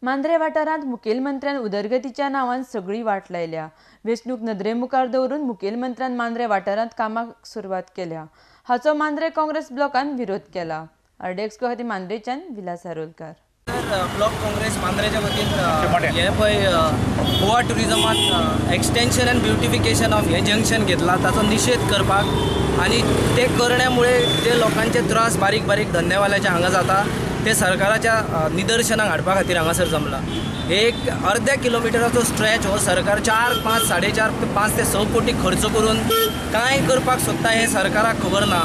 मांद्रे वाठारांत मुखेलमंत्र्यान उदरगतीच्या नांवान सगळी वाट लायल्या। वेंचणूक नदरे मुखार दवरून मुखेलमंत्र्यान मांद्रे वाठारांत कामाक सुरवात केल्या। हाचो मांद्रे काँग्रेस ब्लॉकान विरोध केला। आरडेक्सको खातीर मांद्रेच्यान विलास आरोलकार। ब्लॉक काँग्रेस मांद्रेच्या वतीन हे पळय गोवा टुरिजमात एक्सटेंशन एंड ब्युटिफिकेशन ऑफ हे जंक्शन घेतला ताचो निषेध करपाक आणि ते करण्यामुळे जे लोकांचे त्रास बारीक बारीक धंदेवाल्याचे हांगा जाता ते सरकाराच्या निदर्शनाक हाडपा खातीर हांगासर जमला। एक अर्ध्या किलोमिटराचो स्ट्रेच हो सरकार 4, 5, 4.5 ते 5 ते 6 कोटी खर्च करून काय करपाक सोदता हे सरकाराक खबर ना।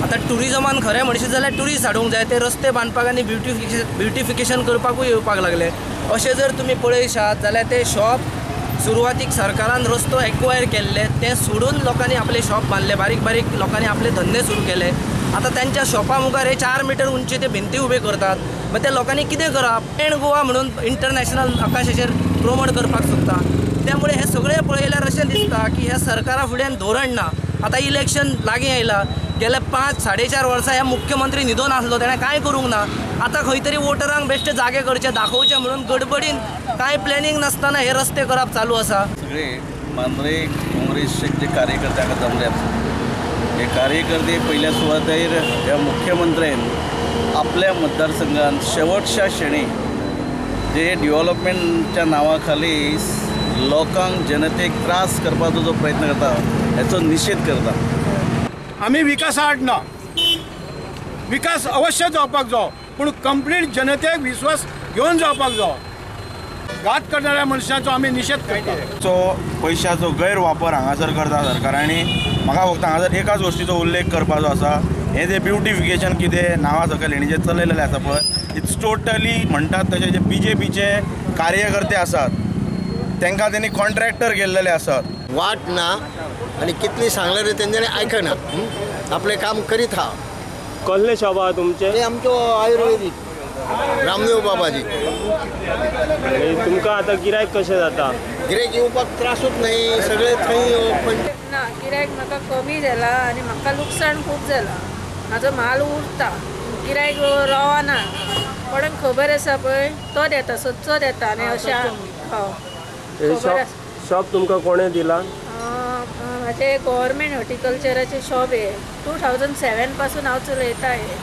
आता टुरिजमान खरें म्हणशी जाल्यार ट्युरिस्ट हाडूंक जाय, ते रस्ते बांदपाक आनी ब्युटिफिकेशन करपाकूय येवपाक लागले। अशें जर तुमी पळयशात जाल्यार ते शॉप सुरवातीक सरकारान रस्तो एक्वायर केल्ले ते सोडून लोकांनी आपले शॉप बांदले, बारीक बारीक लोकांनी आपले धंदे सुरू केले। आता त्यांच्या शॉपा मुखार हे 4 मीटर उंची ते भिंती उबे करतात, मग ते लोकांनी कितें करप? एंड गोवा म्हणून इंटरनॅशनल आकाशाचेर प्रमोट करपाक सोदता। त्यामुळे हे सगळे पळयल्यार अशें दिसता की ह्या सरकारा फुड्यान धोरण ना। आता इलेक्शन लागीं आयला, गेल्या 5-4.5 वर्सां ह्या मुख्यमंत्री न्हिदून आसलो, ताणें कांय करूंक ना। आता खंय तरी वोटरांक बेश्टे जागे करचे दाखोवचे म्हणून गडबडीन कांय प्लॅनिंग नासतना हे रस्ते करप चालू आसा। सगळे मांद्रे काँग्रेसचे जे कार्यकर्ते हांगा जमल्यात, हे कार्यकर्ते पहिल्या सुवातेर ह्या मुख्यमंत्र्यान आपल्या मतदारसंघात शेवटच्या क्षणी जे डेव्हलपमेंटच्या नांवाखाली लोकांक जनतेक त्रास करपाचो जो प्रयत्न करता हाचो निषेध करता। आमी विकासा आड ना, विकास अवश्य जावपाक जाय, पूण कंप्लीट जनतेक विश्वास घेवन जावपाक जाय। घात करणाऱ्या मनशांचो आमी निषेध करता। पैशाचो गैरवापर हांगासर करता सरकार आनी म्हाका फक्त हांगासर एकाच गोष्टीचो उल्लेख करपाचो आसा, हें जें ब्युटिफिकेशन कितें नांवा सकयल हेणी जे चलयलेलें आसा पळय, इट्स टोटली म्हणटात तशें जे BJPचे कार्यकर्ते आसात तांकां तेणी कॉन्ट्रॅक्टर केल्लेले आसात। वाट ना आणि कितली सांगले रे तेंच्यांनी आयकना, आपले काम करीत हा। कसले शॉप आहा तुमचे? हे आमचो आयुर्वेदीक रामदेव बाबाजी। तुमकां आतां गिरायक कशें जाता? गिरायक येवपाक त्रासूच नाही, सगळे थंय पण ना। गिरायक म्हाका कमी जाला आनी म्हाका लुकसाण खूब जाला। म्हाजो म्हाल उरता, गिरायक रावना। कोणाक खबर आसा पळय तो देता, सदचो देता आनी अशें शॉप तुमकां कोणें दिला? म्हाजे गव्हर्मेंट हॉर्टिकल्चराचे शॉप आहे। 2007 पासून हांव चलयता हे।